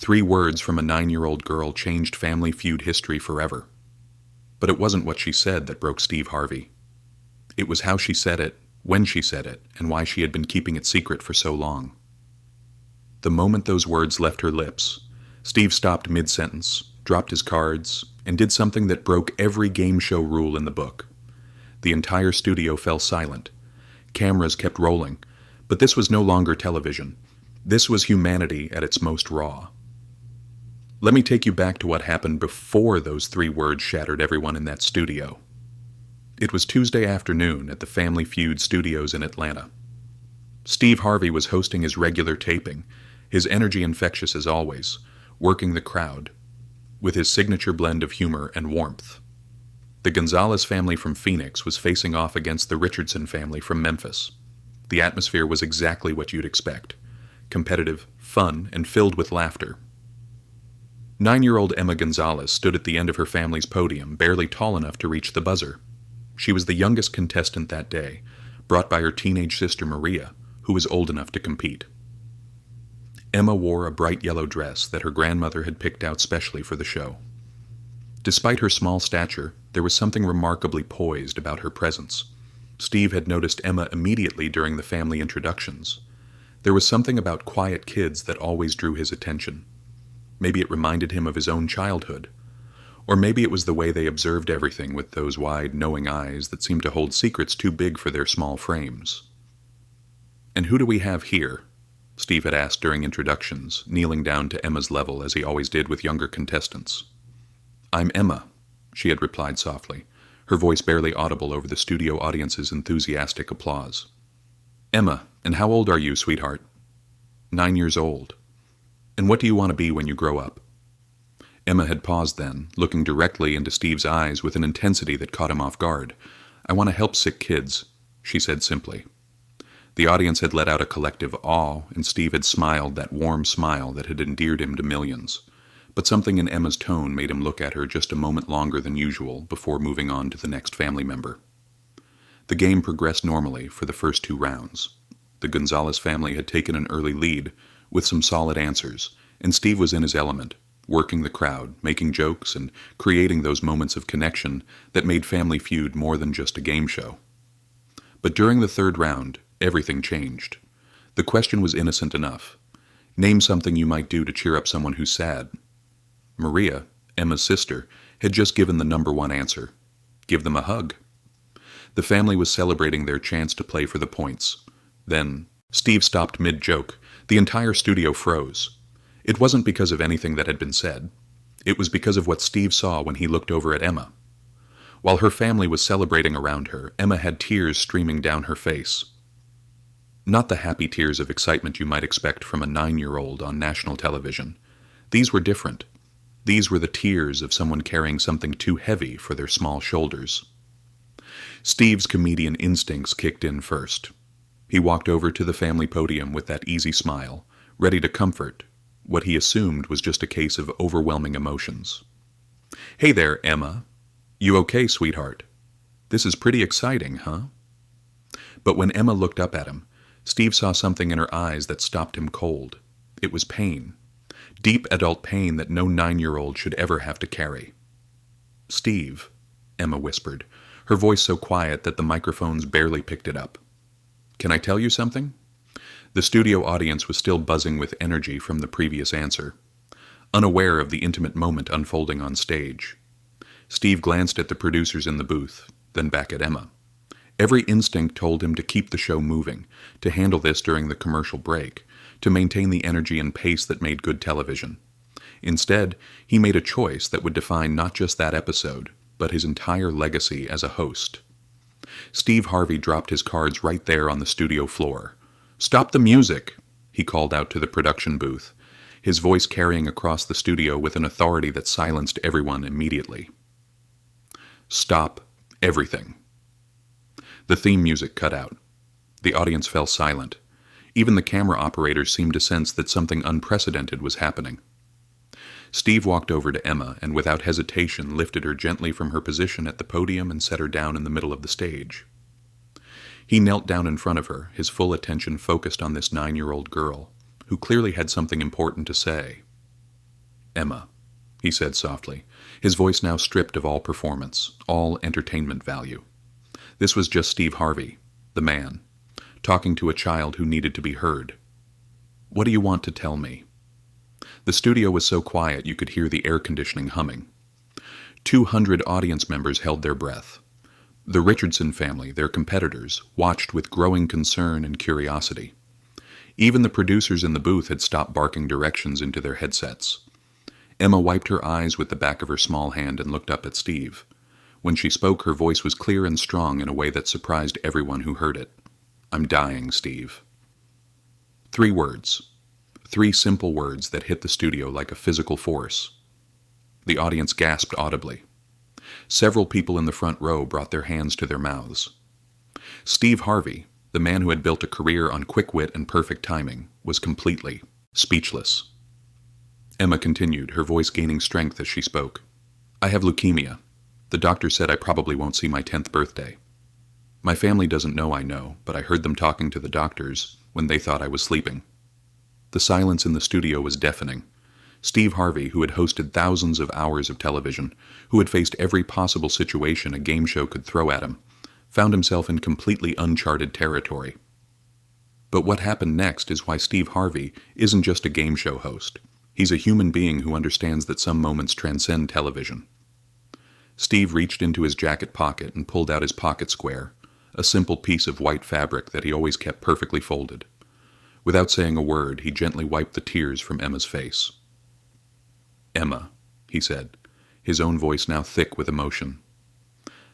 3 words from a 9-year-old girl changed Family Feud history forever. But it wasn't what she said that broke Steve Harvey. It was how she said it, when she said it, and why she had been keeping it secret for so long. The moment those words left her lips, Steve stopped mid-sentence, dropped his cards, and did something that broke every game show rule in the book. The entire studio fell silent. Cameras kept rolling, but this was no longer television. This was humanity at its most raw. Let me take you back to what happened before those 3 words shattered everyone in that studio. It was Tuesday afternoon at the Family Feud studios in Atlanta. Steve Harvey was hosting his regular taping, his energy infectious as always, working the crowd, with his signature blend of humor and warmth. The Gonzalez family from Phoenix was facing off against the Richardson family from Memphis. The atmosphere was exactly what you'd expect: competitive, fun, and filled with laughter. 9-year-old Emma Gonzalez stood at the end of her family's podium, barely tall enough to reach the buzzer. She was the youngest contestant that day, brought by her teenage sister Maria, who was old enough to compete. Emma wore a bright yellow dress that her grandmother had picked out specially for the show. Despite her small stature, there was something remarkably poised about her presence. Steve had noticed Emma immediately during the family introductions. There was something about quiet kids that always drew his attention. Maybe it reminded him of his own childhood. Or maybe it was the way they observed everything with those wide, knowing eyes that seemed to hold secrets too big for their small frames. "And who do we have here?" Steve had asked during introductions, kneeling down to Emma's level as he always did with younger contestants. "I'm Emma," she had replied softly, her voice barely audible over the studio audience's enthusiastic applause. "Emma, and how old are you, sweetheart?" 9 years old. "And what do you want to be when you grow up?" Emma had paused then, looking directly into Steve's eyes with an intensity that caught him off guard. "I want to help sick kids," she said simply. The audience had let out a collective awe, and Steve had smiled that warm smile that had endeared him to millions. But something in Emma's tone made him look at her just a moment longer than usual before moving on to the next family member. The game progressed normally for the first 2 rounds. The Gonzalez family had taken an early lead, with some solid answers, and Steve was in his element, working the crowd, making jokes, and creating those moments of connection that made Family Feud more than just a game show. But during the 3rd round, everything changed. The question was innocent enough. Name something you might do to cheer up someone who's sad. Maria, Emma's sister, had just given the #1 answer: give them a hug. The family was celebrating their chance to play for the points. Then, Steve stopped mid-joke. The entire studio froze. It wasn't because of anything that had been said. It was because of what Steve saw when he looked over at Emma. While her family was celebrating around her, Emma had tears streaming down her face. Not the happy tears of excitement you might expect from a 9-year-old on national television. These were different. These were the tears of someone carrying something too heavy for their small shoulders. Steve's comedian instincts kicked in first. He walked over to the family podium with that easy smile, ready to comfort what he assumed was just a case of overwhelming emotions. "Hey there, Emma. You okay, sweetheart? This is pretty exciting, huh?" But when Emma looked up at him, Steve saw something in her eyes that stopped him cold. It was pain. Deep adult pain that no 9-year-old should ever have to carry. "Steve," Emma whispered, her voice so quiet that the microphones barely picked it up. "Can I tell you something?" The studio audience was still buzzing with energy from the previous answer, unaware of the intimate moment unfolding on stage. Steve glanced at the producers in the booth, then back at Emma. Every instinct told him to keep the show moving, to handle this during the commercial break, to maintain the energy and pace that made good television. Instead, he made a choice that would define not just that episode, but his entire legacy as a host. Steve Harvey dropped his cards right there on the studio floor. "Stop the music," he called out to the production booth, his voice carrying across the studio with an authority that silenced everyone immediately. "Stop everything." The theme music cut out. The audience fell silent. Even the camera operators seemed to sense that something unprecedented was happening. Steve walked over to Emma and without hesitation lifted her gently from her position at the podium and set her down in the middle of the stage. He knelt down in front of her, his full attention focused on this 9-year-old girl, who clearly had something important to say. Emma, he said softly, his voice now stripped of all performance, all entertainment value. This was just Steve Harvey, the man, talking to a child who needed to be heard. What do you want to tell me? The studio was so quiet you could hear the air conditioning humming. 200 audience members held their breath. The Richardson family, their competitors, watched with growing concern and curiosity. Even the producers in the booth had stopped barking directions into their headsets. Emma wiped her eyes with the back of her small hand and looked up at Steve. When she spoke, her voice was clear and strong in a way that surprised everyone who heard it. I'm dying, Steve. 3 words. 3 simple words that hit the studio like a physical force. The audience gasped audibly. Several people in the front row brought their hands to their mouths. Steve Harvey, the man who had built a career on quick wit and perfect timing, was completely speechless. Emma continued, her voice gaining strength as she spoke. I have leukemia. The doctor said I probably won't see my 10th birthday. My family doesn't know I know, but I heard them talking to the doctors when they thought I was sleeping. The silence in the studio was deafening. Steve Harvey, who had hosted thousands of hours of television, who had faced every possible situation a game show could throw at him, found himself in completely uncharted territory. But what happened next is why Steve Harvey isn't just a game show host. He's a human being who understands that some moments transcend television. Steve reached into his jacket pocket and pulled out his pocket square, a simple piece of white fabric that he always kept perfectly folded. Without saying a word, he gently wiped the tears from Emma's face. Emma, he said, his own voice now thick with emotion.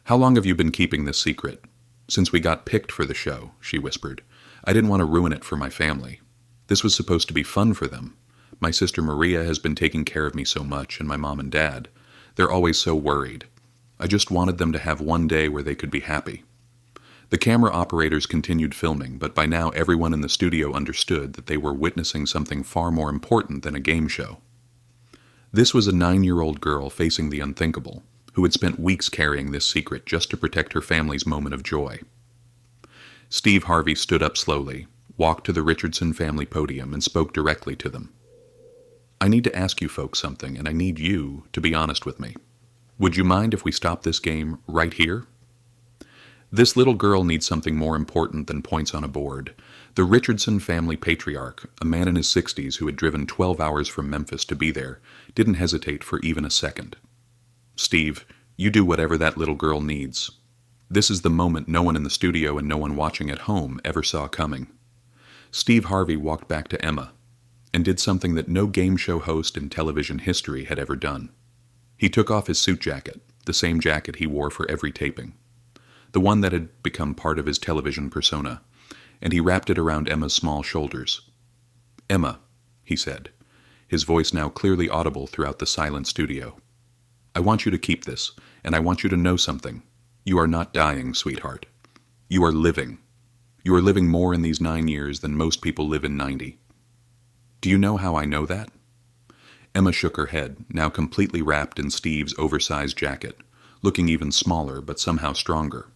How long have you been keeping this secret? Since we got picked for the show, she whispered. I didn't want to ruin it for my family. This was supposed to be fun for them. My sister Maria has been taking care of me so much, and my mom and dad. They're always so worried. I just wanted them to have one day where they could be happy. The camera operators continued filming, but by now everyone in the studio understood that they were witnessing something far more important than a game show. This was a 9-year-old girl facing the unthinkable, who had spent weeks carrying this secret just to protect her family's moment of joy. Steve Harvey stood up slowly, walked to the Richardson family podium, and spoke directly to them. I need to ask you folks something, and I need you to be honest with me. Would you mind if we stop this game right here? This little girl needs something more important than points on a board. The Richardson family patriarch, a man in his 60s who had driven 12 hours from Memphis to be there, didn't hesitate for even a second. Steve, you do whatever that little girl needs. This is the moment no one in the studio and no one watching at home ever saw coming. Steve Harvey walked back to Emma and did something that no game show host in television history had ever done. He took off his suit jacket, the same jacket he wore for every taping, the one that had become part of his television persona, and he wrapped it around Emma's small shoulders. Emma, he said, his voice now clearly audible throughout the silent studio. I want you to keep this, and I want you to know something. You are not dying, sweetheart. You are living. You are living more in these 9 years than most people live in 90. Do you know how I know that? Emma shook her head, now completely wrapped in Steve's oversized jacket, looking even smaller but somehow stronger.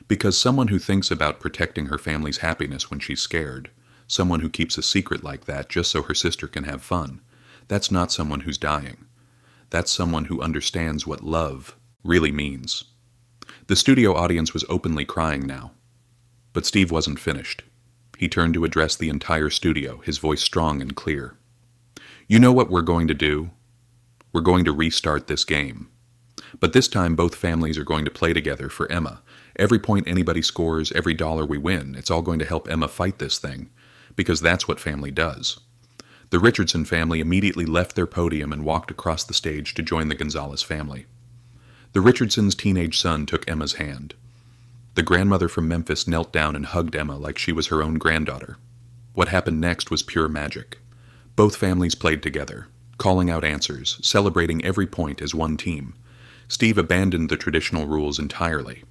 Because someone who thinks about protecting her family's happiness when she's scared, someone who keeps a secret like that just so her sister can have fun, that's not someone who's dying. That's someone who understands what love really means. The studio audience was openly crying now. But Steve wasn't finished. He turned to address the entire studio, his voice strong and clear. You know what we're going to do? We're going to restart this game. But this time both families are going to play together for Emma. Every point anybody scores, every dollar we win, it's all going to help Emma fight this thing, because that's what family does. The Richardson family immediately left their podium and walked across the stage to join the Gonzalez family. The Richardsons' teenage son took Emma's hand. The grandmother from Memphis knelt down and hugged Emma like she was her own granddaughter. What happened next was pure magic. Both families played together, calling out answers, celebrating every point as one team. Steve abandoned the traditional rules entirely.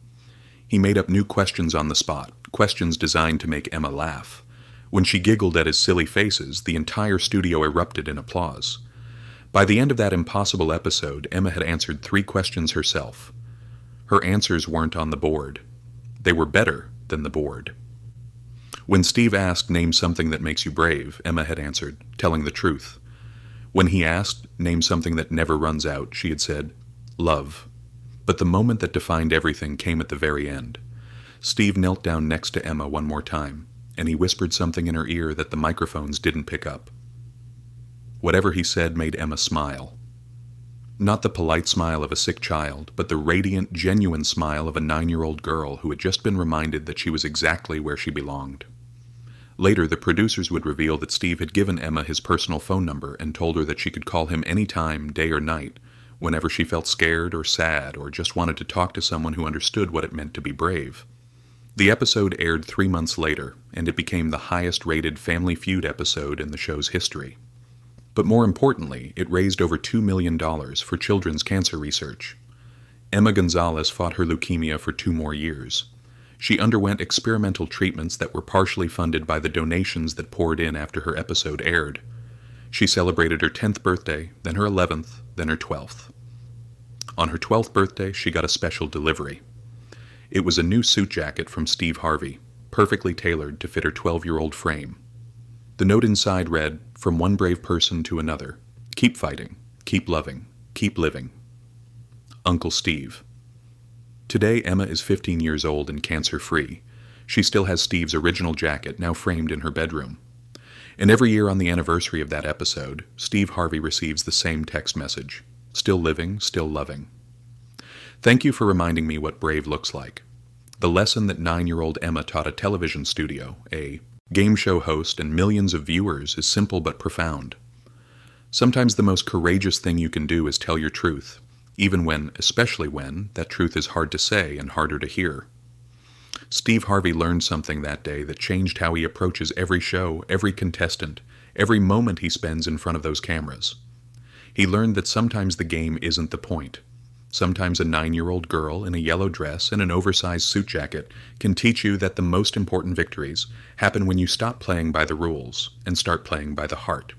He made up new questions on the spot, questions designed to make Emma laugh. When she giggled at his silly faces, the entire studio erupted in applause. By the end of that impossible episode, Emma had answered 3 questions herself. Her answers weren't on the board. They were better than the board. When Steve asked, "Name something that makes you brave," Emma had answered, telling the truth. When he asked, "Name something that never runs out," she had said, "Love." But the moment that defined everything came at the very end. Steve knelt down next to Emma one more time, and he whispered something in her ear that the microphones didn't pick up. Whatever he said made Emma smile. Not the polite smile of a sick child, but the radiant, genuine smile of a 9-year-old girl who had just been reminded that she was exactly where she belonged. Later, the producers would reveal that Steve had given Emma his personal phone number and told her that she could call him any time, day or night, whenever she felt scared or sad or just wanted to talk to someone who understood what it meant to be brave. The episode aired 3 months later, and it became the highest-rated Family Feud episode in the show's history. But more importantly, it raised over $2 million for children's cancer research. Emma Gonzalez fought her leukemia for 2 more years. She underwent experimental treatments that were partially funded by the donations that poured in after her episode aired. She celebrated her 10th birthday, then her 11th, then her 12th. On her 12th birthday, she got a special delivery. It was a new suit jacket from Steve Harvey, perfectly tailored to fit her 12-year-old frame. The note inside read, "From one brave person to another. Keep fighting. Keep loving. Keep living. Uncle Steve." Today, Emma is 15 years old and cancer-free. She still has Steve's original jacket, now framed in her bedroom. And every year on the anniversary of that episode, Steve Harvey receives the same text message. Still living, still loving. Thank you for reminding me what brave looks like. The lesson that 9-year-old Emma taught a television studio, a game show host, and millions of viewers is simple but profound. Sometimes the most courageous thing you can do is tell your truth, even when, especially when, that truth is hard to say and harder to hear. Steve Harvey learned something that day that changed how he approaches every show, every contestant, every moment he spends in front of those cameras. He learned that sometimes the game isn't the point. Sometimes a 9-year-old girl in a yellow dress and an oversized suit jacket can teach you that the most important victories happen when you stop playing by the rules and start playing by the heart.